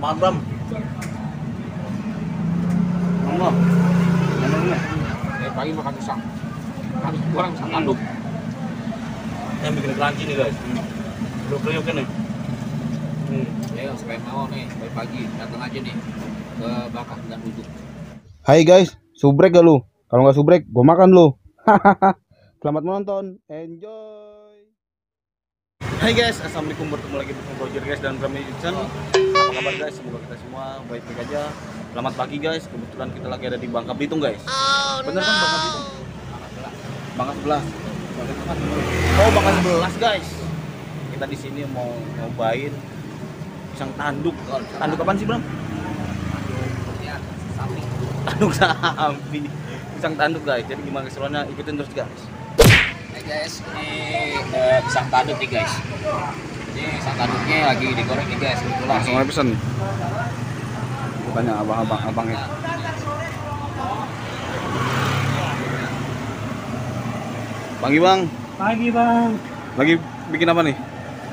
Apaan Bram? Allah. Pagi makan pisang. Habis kurang pisang tanduk. Yang bikin crunchy nih guys. Kriuk-kriuk kan nih. Ya, supaya mau nih, pagi datang aja nih ke Bangka dan Uduk. Hai guys, subrek gak lu? Kalau nggak subrek, gue makan lu. Selamat menonton, enjoy. Hai guys, assalamualaikum, bertemu lagi bersama Roger guys dan Rami Kitchen. Apa kabar guys? Semoga kita semua baik-baik aja. Selamat pagi guys, kebetulan kita lagi ada di Bangka Belitung guys. Bener kan Bangka Belitung? Bangka 11. Oh Bangka 11 guys. Kita di sini mau nyobain pisang tanduk. Tanduk apaan sih Bram? Tanduk sapi. Pisang tanduk guys. Jadi gimana keseruannya, ikutin terus guys. Hey guys, ini pisang tanduk nih guys. Ini pisang tanduknya lagi digoreng nih guys. Langsung aja pesen. Tanya abangnya. Pagi bang. Pagi bang. Lagi bikin apa nih?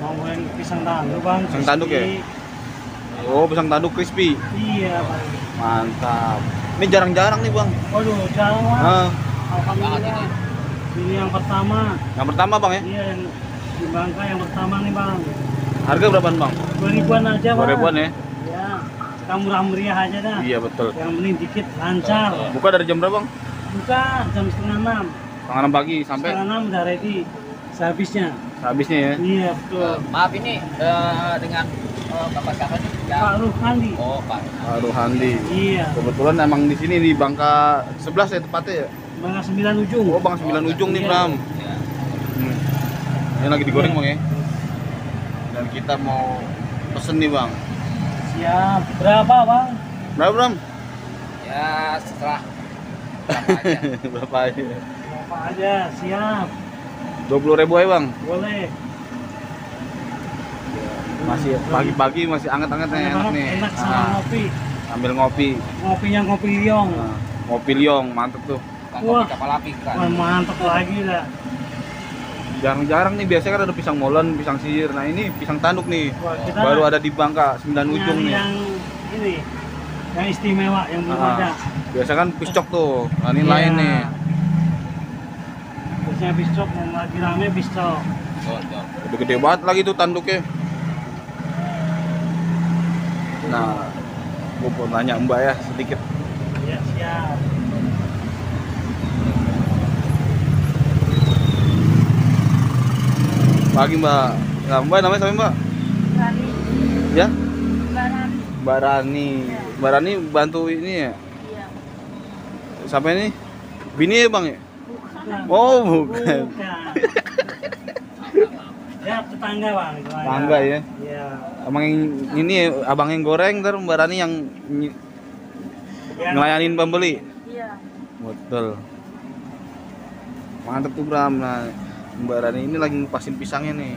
Mau main pisang tanduk bang. Pisang tanduk ya? Oh pisang tanduk crispy. Iya bang. Mantap. Ini jarang-jarang nih bang. Waduh jarang bang. Nah, Alhamdulillah. Ini yang pertama. yang pertama bang ya? Iya yang di Bangka yang pertama nih bang. Harga berapaan bang? 2000-an aja bang. 2000-an ya? Ya. Kita murah-meriah aja dah. Iya betul. Yang penting dikit lancar. Buka dari jam berapa bang? Buka jam setengah 6. Setengah 6 pagi sampai Setengah 6 udah ready. Sehabisnya. habisnya ya? Iya betul. Maaf ini dengan Bapak siapa nih? Pak Ruhandi. Oh Pak. Ruhandi. Iya. Kebetulan emang di sini di Bangka 11 ya tepatnya ya? Bangka 9 ujung. Oh Bangka 9 ujung nih Iya. Bram. Ya. Ini lagi digoreng Iya. bang ya? Dan kita mau pesen nih bang. Siap. Berapa bang? Berapa Bram? Ya setelah berapa aja. Berapa aja? Berapa aja? Siap. 20.000 aja bang. Boleh. Masih pagi-pagi masih anget-angetnya enak nih. Enak sama Ah, ngopi. sambil ngopi. Ngopinya ngopi liong. Nah, ngopi liong mantep tuh. Kan Wah. kopi kapal api kan. Wah, mantap lagi dah. Jarang-jarang nih, biasanya kan ada pisang molen, pisang sihir. Nah ini pisang tanduk nih. Wah, kita Baru ada di Bangka 9 ujung nyari nih. yang ini, yang istimewa, yang belum ada. Biasa kan piscok tuh. Nah ini Iya. lain nih. Biasanya piscok, yang lagi rame piscok. Betul. Gede-gede banget lagi tuh tanduknya. Nah, gue mau nanya Mbak ya sedikit. Ya siap. Pagi Mbak. Nah, Mbak namanya siapa Mbak? Rani, Ya? Baran, Mbak Rani. Mbak Rani bantu ini ya? iya. Sampai ini? Bini ya Bang ya? Bukan. Oh bukan. Bukan. Ya tetangga bang. Tetangga ya? Iya. Abang yang ini abang yang goreng, ntar Mbak Rani yang ngelayanin pembeli. Iya. Betul. Mantep tuh Bram. Nah, Mbak Rani ini lagi ngepasin pisangnya nih.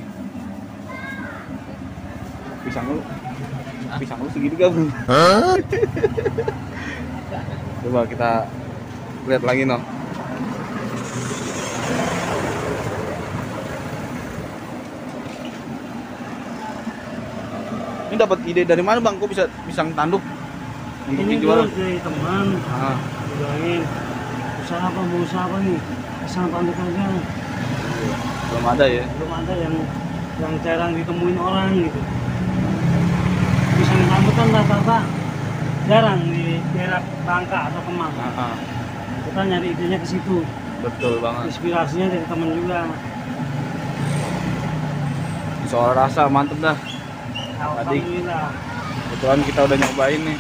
Pisang lu segitu gak Bro? Coba kita lihat lagi noh. Ini dapat ide dari mana Bang? Kok bisa pisang tanduk untuk Ini dijual? dulu dari teman. Ah, Bilangin usaha apa mau usaha apa nih? Pisang tanduk aja. belum ada ya. Belum ada yang jarang ditemuin orang gitu. Pisang tanduk kan rata-rata jarang di daerah Bangka atau Kemang. Ah, Kita nyari idenya ke situ. betul banget. Inspirasinya dari teman juga. Soal rasa mantep dah. Alhamdulillah. Kebetulan kita udah nyobain nih.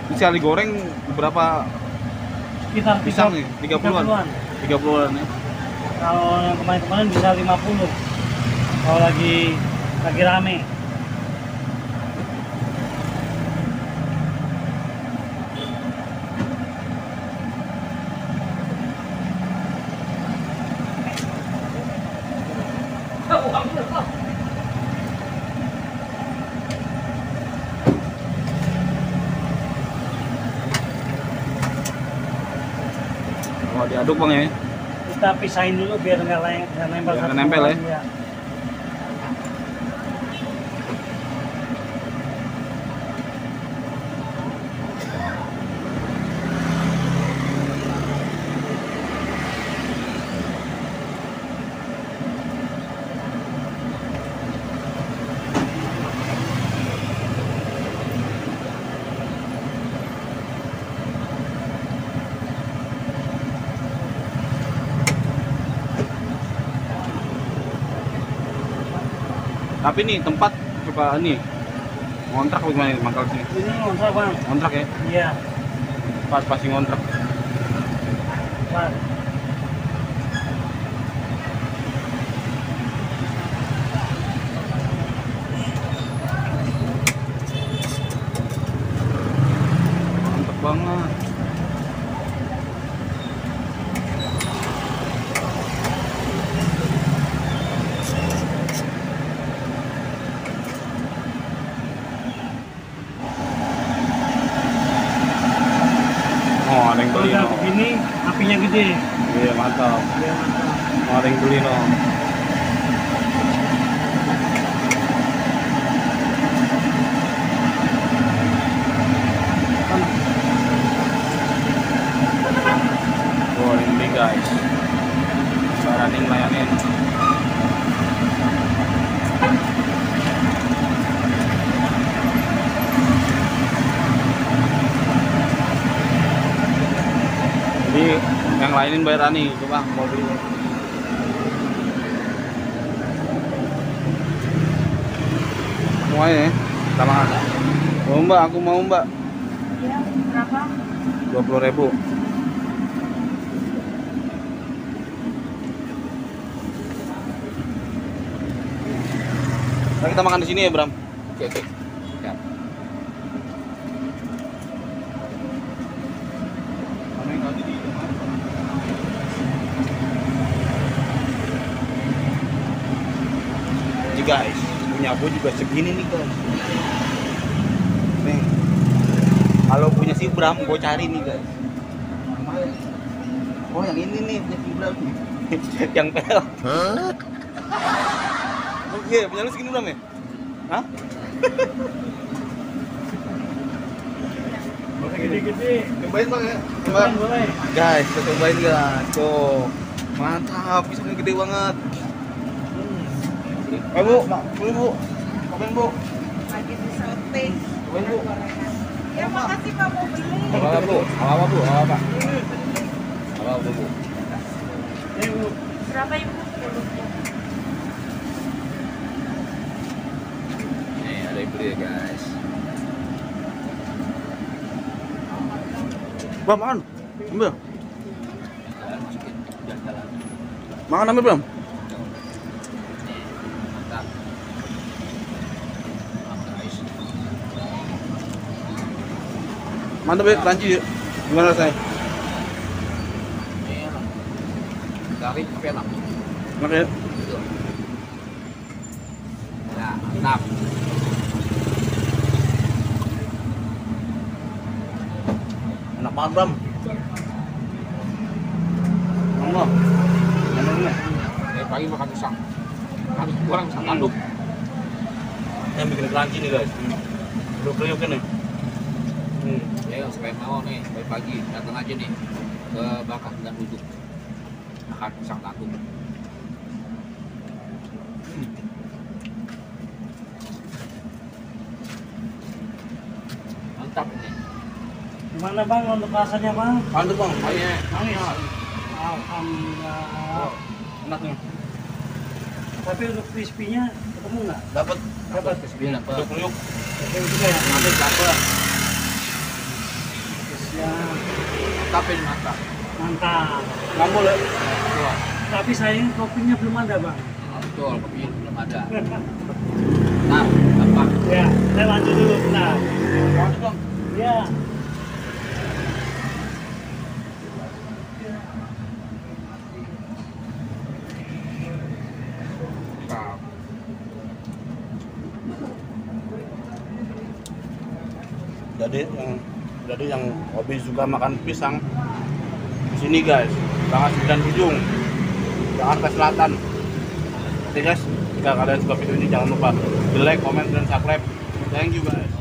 Ini sekali goreng berapa Sekitar pisang nih? 30-an? 30-an ya. Kalau yang kemarin-kemarin bisa 50. Kalau lagi rame. Oh, diaduk Bang ya. Kita pisahin dulu biar nggak nempel. Biar satu nggak nempel sama ya. lain, Tapi nih tempat suka ini ngontrak apa gimana nih mangkal sini? Ini ngontrak bang. Ngontrak ya? Iya. Pas pasti ngontrak. Bang. Mantep banget. Oh, ada yang Kalau beli udah no. begini, apinya gede. Iya, mantap. Iya mantap. Oh, ada yang beli no. Oh, ada yang beli guys. Running layanin. Jadi yang lainin bayar Rani, coba mau beli. Semuanya ya, sama ada. Oh mbak, aku mau mbak. Iya, berapa? 20.000. Nah, kita makan di sini ya Bram. Oke, oke. Siap. Nih guys, punya gue juga segini nih guys. Nih, kalau punya si Bram, gue cari nih guys. Oh yang ini nih punya si Bram nih. Yang pel. Oke, punya lu segini Bram ya? Hah? Boleh gede-gede. Cobain bang ya? Boleh, boleh. Guys, kita cobain guys. Tuh, mantap, pisangnya gede banget. Bu, boleh bu, cobain bu. Lagi di shooting. Cobain bu. Ya makasih Pak mau beli. Apa bu? Apa bu? Apa? Apa bu? Ini bu. Berapa Ibu? Nih ada yang beli ya guys. Bram, makan. Ambil. Kalian masukin jalan-jalan. Makan ambil Bram. Mantap. Mantap guys. Mantap ya, crunchy ya. Gimana rasanya? Ini enak. Dari tapi enak. Enak ya? Gitu. Nah, mantap. Enak banget Bram. Allah. Enak nih. Dari pagi makan pisang. Harus kurang pisang tanduk. Yang bikin crunchy nih guys. Kriuk-kriuk kan nih. Ya, sekalian mau nih, dari pagi datang aja nih ke Bakar dan duduk makan pisang tanduk. Mantap ini. Gimana bang untuk rasanya bang? Mantap Bang. Ayo, Alhamdulillah. Enak nih. Tapi untuk crispy-nya ketemu nggak? Dapat. dapat kesbian dapat. Kriuk-kriuk. Ketemu juga ya? Mantap dapat. Ya, Mantap ini mantap. mantap. Nggak boleh. Betul. Tapi sayang kopinya belum ada bang. Betul, kopi belum ada. Nah, gampang. Ya, saya lanjut dulu bentar. Mantap Bang. Ya. Mantap. Jadi yang hobi suka makan pisang di sini guys, Bangas 9 Ujung, Jakarta Selatan. Oke guys, jika kalian suka video ini jangan lupa di like, comment, dan subscribe. Thank you guys.